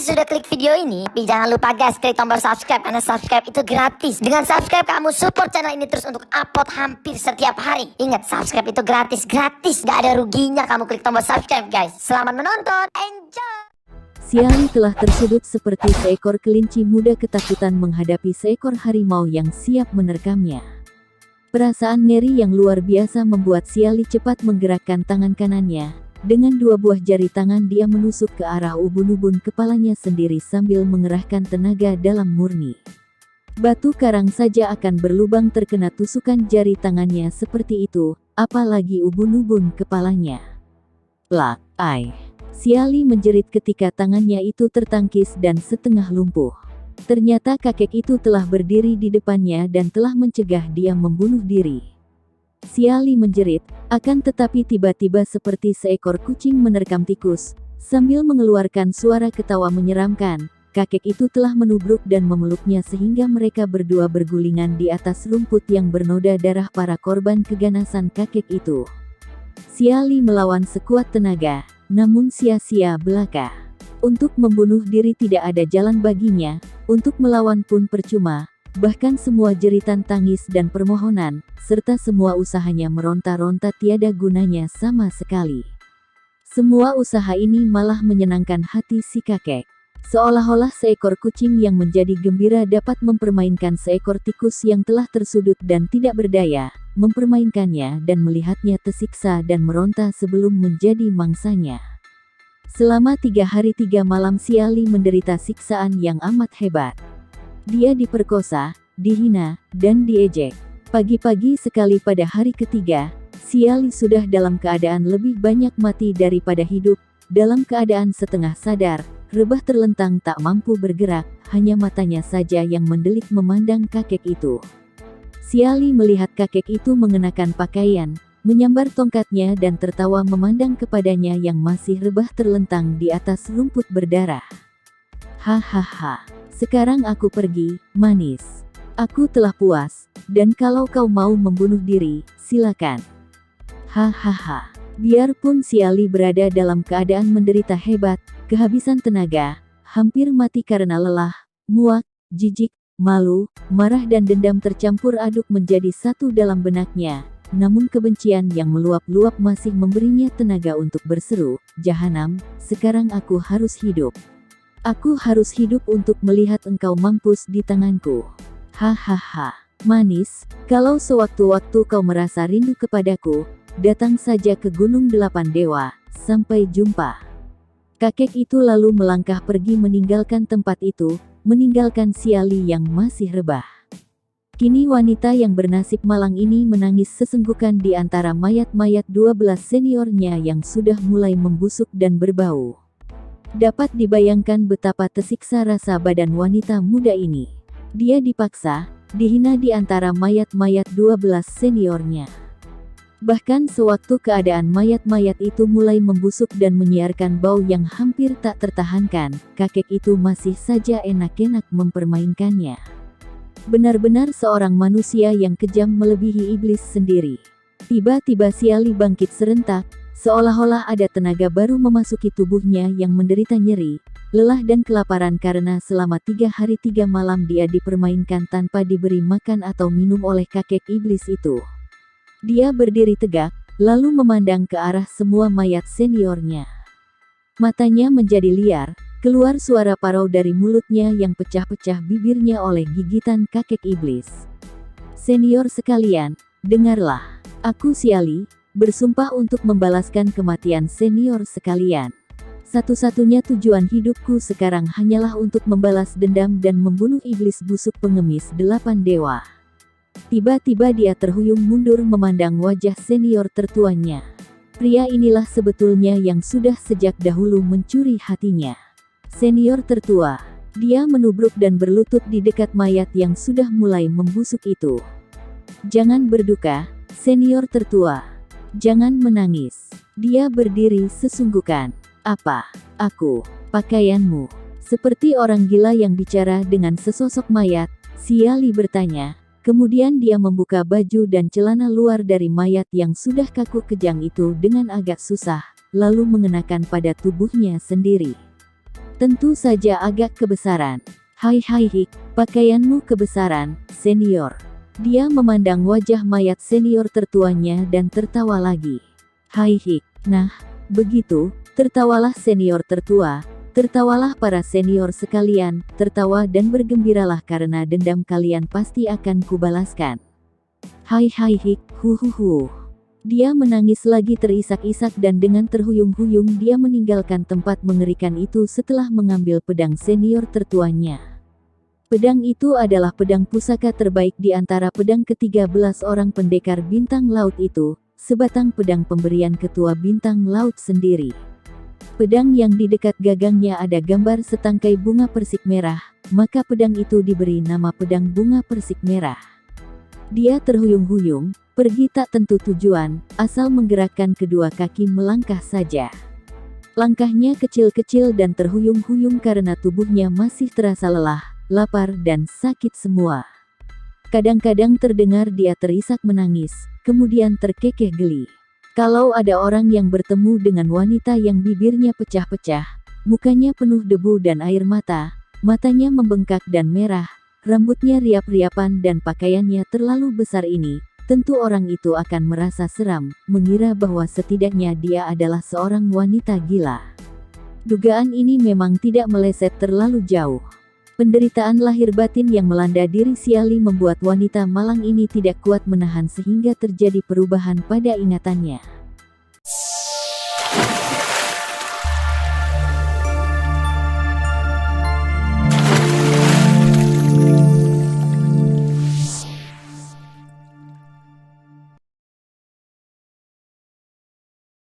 sudah klik video ini, tapi jangan lupa guys, klik tombol subscribe karena subscribe itu gratis. Dengan subscribe kamu support channel ini terus untuk upload hampir setiap hari. Ingat, subscribe itu gratis, gak ada ruginya kamu klik tombol subscribe guys. Selamat menonton, enjoy. Siali telah tersudut seperti seekor kelinci muda ketakutan menghadapi seekor harimau yang siap menerkamnya. Perasaan ngeri yang luar biasa membuat Siali cepat menggerakkan tangan kanannya. Dengan dua buah jari tangan dia menusuk ke arah ubun-ubun kepalanya sendiri sambil mengerahkan tenaga dalam murni. Batu karang saja akan berlubang terkena tusukan jari tangannya seperti itu, apalagi ubun-ubun kepalanya. Plak, ai. Siali menjerit ketika tangannya itu tertangkis dan setengah lumpuh. Ternyata kakek itu telah berdiri di depannya dan telah mencegah dia membunuh diri. Siali menjerit, akan tetapi tiba-tiba seperti seekor kucing menerkam tikus, sambil mengeluarkan suara ketawa menyeramkan, kakek itu telah menubruk dan memeluknya sehingga mereka berdua bergulingan di atas rumput yang bernoda darah para korban keganasan kakek itu. Siali melawan sekuat tenaga, namun sia-sia belaka. Untuk membunuh diri tidak ada jalan baginya, untuk melawan pun percuma. Bahkan semua jeritan tangis dan permohonan, serta semua usahanya meronta-ronta tiada gunanya sama sekali. Semua usaha ini malah menyenangkan hati si kakek. Seolah-olah seekor kucing yang menjadi gembira dapat mempermainkan seekor tikus yang telah tersudut dan tidak berdaya, mempermainkannya dan melihatnya tersiksa dan meronta sebelum menjadi mangsanya. Selama 3 hari 3 malam Siali menderita siksaan yang amat hebat. Dia diperkosa, dihina, dan diejek. Pagi-pagi sekali pada hari ketiga, Siali sudah dalam keadaan lebih banyak mati daripada hidup, dalam keadaan setengah sadar, rebah terlentang tak mampu bergerak, hanya matanya saja yang mendelik memandang kakek itu. Siali melihat kakek itu mengenakan pakaian, menyambar tongkatnya dan tertawa memandang kepadanya yang masih rebah terlentang di atas rumput berdarah. Hahaha. Sekarang aku pergi, manis. Aku telah puas, dan kalau kau mau membunuh diri, silakan. Hahaha. Biarpun Siali berada dalam keadaan menderita hebat, kehabisan tenaga, hampir mati karena lelah, muak, jijik, malu, marah dan dendam tercampur aduk menjadi satu dalam benaknya. Namun kebencian yang meluap-luap masih memberinya tenaga untuk berseru, "Jahanam, sekarang aku harus hidup. Aku harus hidup untuk melihat engkau mampus di tanganku." Hahaha. Manis, kalau sewaktu-waktu kau merasa rindu kepadaku, datang saja ke Gunung 8 Dewa. Sampai jumpa. Kakek itu lalu melangkah pergi meninggalkan tempat itu, meninggalkan Siali yang masih rebah. Kini wanita yang bernasib malang ini menangis sesenggukan di antara mayat-mayat 12 seniornya yang sudah mulai membusuk dan berbau. Dapat dibayangkan betapa tersiksa rasa badan wanita muda ini. Dia dipaksa, dihina di antara mayat-mayat 12 seniornya. Bahkan sewaktu keadaan mayat-mayat itu mulai membusuk dan menyiarkan bau yang hampir tak tertahankan, kakek itu masih saja enak-enak mempermainkannya. Benar-benar seorang manusia yang kejam melebihi iblis sendiri. Tiba-tiba Siali bangkit serentak, seolah-olah ada tenaga baru memasuki tubuhnya yang menderita nyeri, lelah dan kelaparan karena selama 3 hari 3 malam dia dipermainkan tanpa diberi makan atau minum oleh kakek iblis itu. Dia berdiri tegak, lalu memandang ke arah semua mayat seniornya. Matanya menjadi liar, keluar suara parau dari mulutnya yang pecah-pecah bibirnya oleh gigitan kakek iblis. "Senior sekalian, dengarlah. Aku Siali, bersumpah untuk membalaskan kematian senior sekalian. Satu-satunya tujuan hidupku sekarang hanyalah untuk membalas dendam dan membunuh iblis busuk pengemis 8 dewa." Tiba-tiba dia terhuyung mundur memandang wajah senior tertuanya. Pria inilah sebetulnya yang sudah sejak dahulu mencuri hatinya. Senior tertua. Dia menubruk dan berlutut di dekat mayat yang sudah mulai membusuk itu. "Jangan berduka, senior tertua. Jangan menangis." Dia berdiri sesungguhkan. "Apa? Aku, pakaianmu." Seperti orang gila yang bicara dengan sesosok mayat, Siali bertanya. Kemudian dia membuka baju dan celana luar dari mayat yang sudah kaku kejang itu dengan agak susah, lalu mengenakan pada tubuhnya sendiri. Tentu saja agak kebesaran. Hai hik, pakaianmu kebesaran, senior. Dia memandang wajah mayat senior tertuanya dan tertawa lagi. Hai hik, nah, begitu, tertawalah senior tertua, tertawalah para senior sekalian, tertawa dan bergembiralah karena dendam kalian pasti akan kubalaskan. Hai hik, huhuhu. Dia menangis lagi terisak-isak dan dengan terhuyung-huyung dia meninggalkan tempat mengerikan itu setelah mengambil pedang senior tertuanya. Pedang itu adalah pedang pusaka terbaik di antara pedang ke-13 orang pendekar bintang laut itu, sebatang pedang pemberian ketua bintang laut sendiri. Pedang yang di dekat gagangnya ada gambar setangkai bunga persik merah, maka pedang itu diberi nama pedang bunga persik merah. Dia terhuyung-huyung, pergi tak tentu tujuan, asal menggerakkan kedua kaki melangkah saja. Langkahnya kecil-kecil dan terhuyung-huyung karena tubuhnya masih terasa lelah, lapar dan sakit semua. Kadang-kadang terdengar dia terisak menangis, kemudian terkekeh geli. Kalau ada orang yang bertemu dengan wanita yang bibirnya pecah-pecah, mukanya penuh debu dan air mata, matanya membengkak dan merah, rambutnya riap-riapan dan pakaiannya terlalu besar ini, tentu orang itu akan merasa seram, mengira bahwa setidaknya dia adalah seorang wanita gila. Dugaan ini memang tidak meleset terlalu jauh. Penderitaan lahir batin yang melanda diri Siali membuat wanita malang ini tidak kuat menahan sehingga terjadi perubahan pada ingatannya.